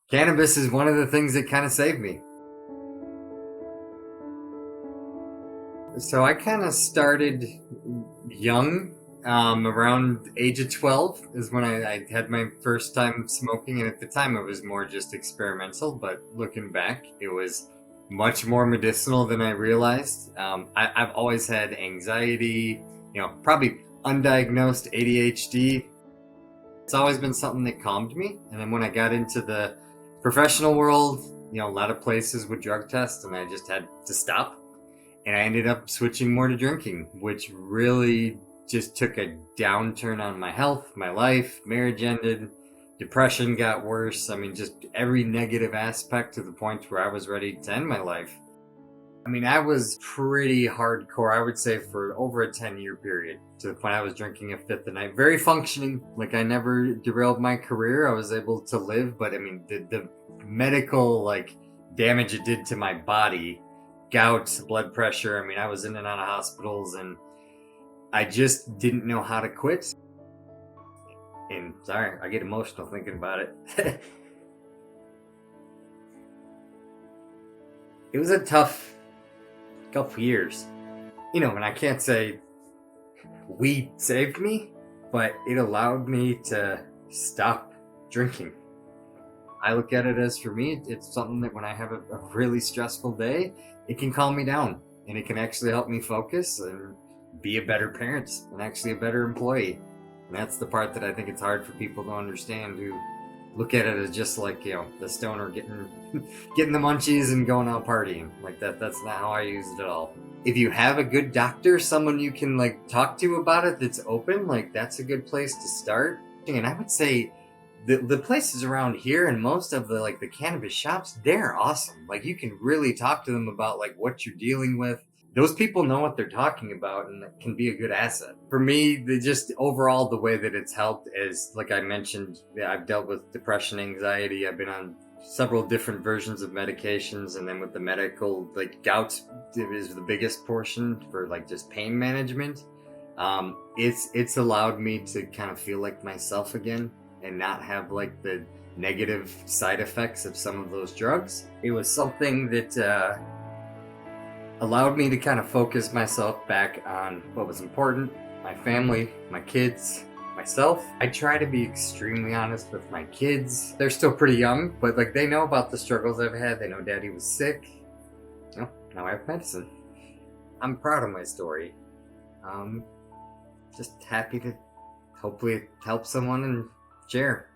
Cannabis is one of the things that kind of saved me. So I kind of started young. Around age of 12 is when I had my first time smoking, and at the time it was more just experimental. But looking back, it was much more medicinal than I realized. I've always had anxiety, probably undiagnosed ADHD. It's always been something that calmed me. And then when I got into the professional world, a lot of places would drug test, and I just had to stop. And I ended up switching more to drinking, which really just took a downturn on my health, my life. Marriage ended, depression got worse. I mean, just every negative aspect to the point where I was ready to end my life. I mean, I was pretty hardcore, I would say, for over a 10-year period, to the point I was drinking a fifth a night. Very functioning. Like, I never derailed my career. I was able to live, but I mean, the medical, damage it did to my body, gout, blood pressure. I mean, I was in and out of hospitals, and I just didn't know how to quit. And sorry, I get emotional thinking about it. It was a tough couple years. And I can't say weed saved me, but it allowed me to stop drinking. I look at it as, for me, it's something that when I have a really stressful day, it can calm me down, and it can actually help me focus and be a better parent and actually a better employee. And that's the part that I think it's hard for people to understand, who look at it as just like, the stoner getting the munchies and going out partying. Like that's not how I use it at all. If you have a good doctor, someone you can talk to about it that's open, that's a good place to start. And I would say the places around here and most of the cannabis shops, they're awesome. You can really talk to them about what you're dealing with. Those people know what they're talking about, and that can be a good asset. For me, just overall, the way that it's helped is, like I mentioned, I've dealt with depression, anxiety. I've been on several different versions of medications, and then with the medical, gout is the biggest portion for just pain management. It's allowed me to kind of feel like myself again, and not have the negative side effects of some of those drugs. It was something that allowed me to kind of focus myself back on what was important: my family, my kids, myself. I try to be extremely honest with my kids. They're still pretty young, but they know about the struggles I've had. They know Daddy was sick. Now I have medicine. I'm proud of my story. Just happy to hopefully help someone and share.